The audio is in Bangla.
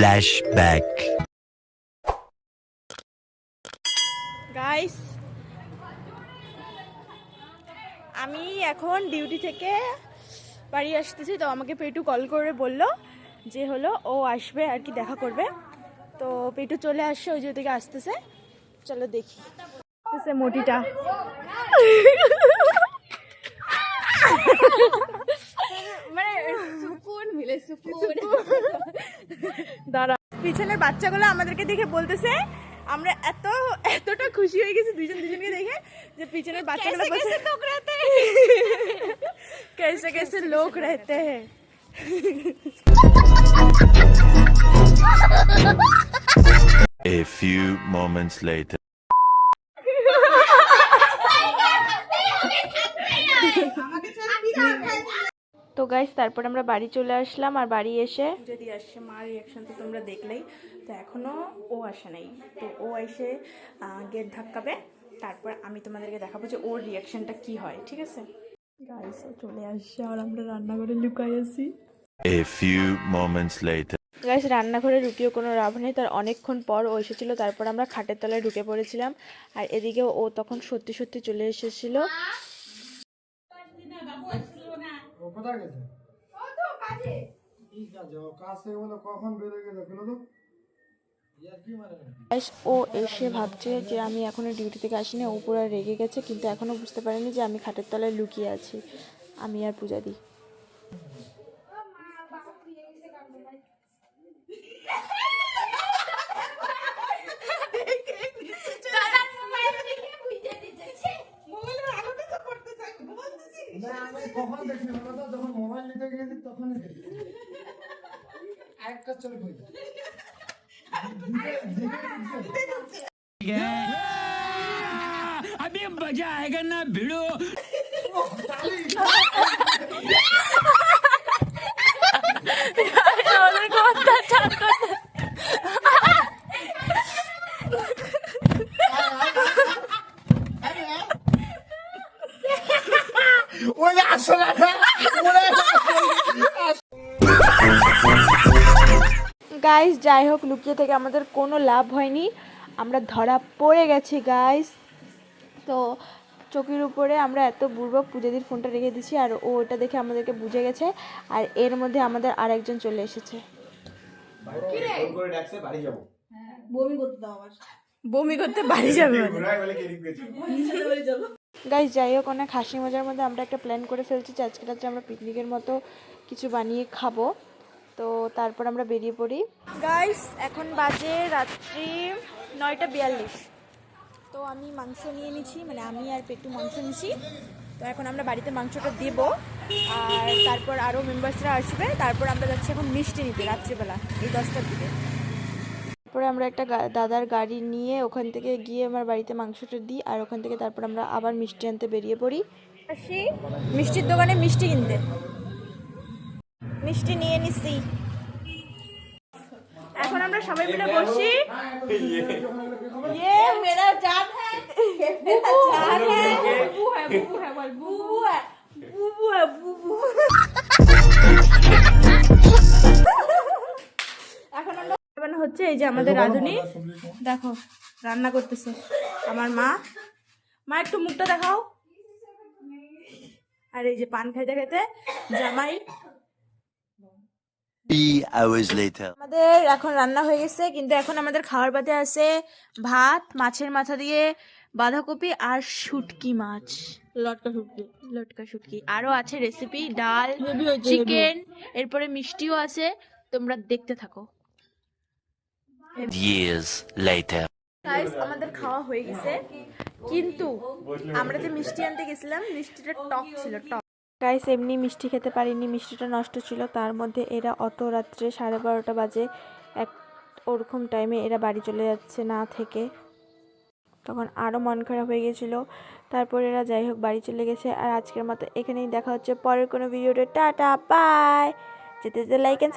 Flashback. গাইস, আমি এখন ডিউটি থেকে বাড়ি আসতেছি, তো আমাকে পেটু কল করে বলল যে হলো ও আসবে আর কি, দেখা করবে। তো পেটু চলে আসছে, ওই যে থেকে আসতেছে, চলো দেখি মোটিটা। মানে সুকুন মিলে সুকুন। দাঁড়া, পিছনের বাচ্চাগুলো আমাদেরকে দেখে বলতেছে আমরা এতটা খুশি হয়ে গেছি দুজনকে দেখে, যে পিছনের বাচ্চাগুলো বলছে कैसे कैसे लोग रहते हैं। A few moments later. তো গাইস, তারপর আমরা বাড়ি চলে আসলাম, আর বাড়ি এসে যদি আসছে মার রিয়াকশন তো তোমরা দেখলেই। তো এখনো ও আসে নাই, তো ও এসে গেট ধাক্কাবে, তারপর আমি তোমাদেরকে দেখাবো যে ওর রিয়াকশনটা কি হয়, ঠিক আছে গাইস? ও চলে আসছে আর আমরা রান্নাঘরে লুকাই আছি। A few moments later. Guys, রান্নাঘরে ঢুকিয়েও কোনো লাভ নেই, তার অনেকক্ষণ পর ও এসেছিলো, তারপর আমরা খাটের তলায় ঢুকে পড়েছিলাম। আর এদিকে ও তখন সত্যি সত্যি চলে এসেছিল। ও এসে ভাবছে যে আমি এখনো ডিউটি থেকে আসিনি, ও পুরো রেগে গেছে, কিন্তু এখনো বুঝতে পারিনি যে আমি খাটের তলায় লুকিয়ে আছি, আমি আর পূজা দি। কখন দেখছি যখন মোবাইল নিতে গেছি তখনই দেখি আরেকটা চলে গেছে। अभी मजा आएगा ना भिड़ो। গাইস, যাই হোক, লুকিয়ে থেকে আমাদের কোনো লাভ হয়নি, আমরা ধরা পড়ে গেছি গাইস। তো চোখের উপরে আমরা এত বুড়বক পূজাদির ফোনটা রেখে দিচ্ছি, আর ও ওটা দেখে আমাদেরকে বুঝে গেছে, আর এর মধ্যে আমাদের আরেকজন চলে এসেছে। বমি করতে বাড়ি যাবে গাইস। যাই হোক, অনেক হাসি মজার মধ্যে আমরা একটা প্ল্যান করে ফেলছি যে আজকে রাত্রে আমরা পিকনিকের মতো কিছু বানিয়ে খাবো। তো তারপর আমরা বেরিয়ে পড়ি গাইস। এখন বাজে রাত্রি 9:42। তো আমি মাংস নিয়ে নিচ্ছি, মানে আমি আর পেটু মাংস নিচ্ছি। তো এখন আমরা বাড়িতে মাংসটা দেব, আর তারপর আরও মেম্বার্সরা আসবে, তারপর আমরা যাচ্ছি এখন মিষ্টি নিতে রাত্রিবেলা এই 10টার দিকে। তারপরে আমরা একটা দাদার গাড়ি নিয়ে ওখান থেকে গিয়ে আমার বাড়িতে মাংসটা দিই, আর ওখান থেকে তারপর আমরা আবার মিষ্টি আনতে বেরিয়ে পড়ি। আসি মিষ্টির দোকানে মিষ্টি কিনতে, মিষ্টি নিয়ে নিচ্ছি। এখন আমরা সবাই মিলে বসি। ये मेरा जान है, मेरा जान है, बुबू है, बुबू है, बोल बुबू है, बुबू है, बुबू। এখন আমরা রান্না হচ্ছে, এই যে আমাদের রাঁধুনি দেখো রান্না করতেছে আমার মা। মা একটু মুখটা দেখাও। আর এই যে পান খাইতে খাইতে জামাই। 3 hours later. আমাদের এখন রান্না হয়ে গেছে, কিন্তু এখন আমাদের খাওয়ার পাতে আছে ভাত, মাছের মাথা দিয়ে বাঁধাকপি আর শুটকি মাছ, লটকা শুটকি, আরো আছে রেসিপি ডাল, চিকেন, এরপরে মিষ্টিও আছে, তোমরা দেখতে থাকো। Years later. গাইস, আমাদের খাওয়া হয়ে গেছে, কিন্তু আমরা যে মিষ্টি আনতে গেছিলাম মিষ্টিটা টক ছিল, টক। গাইস, এমনি মিষ্টি খেতে পারিনি, মিষ্টিটা নষ্ট ছিল। তার মধ্যে এরা অত রাত্রে 12:30 বাজে এক ওরকম টাইমে এরা বাড়ি চলে যাচ্ছে না থেকে, তখন আরও মন খারাপ হয়ে গেছিলো। তারপর এরা যাই হোক বাড়ি চলে গেছে। আর আজকের মতো এখানেই দেখা হচ্ছে পরের কোনো ভিডিওতে। Tata, bye. যেতে যেতে লাইক এন্ড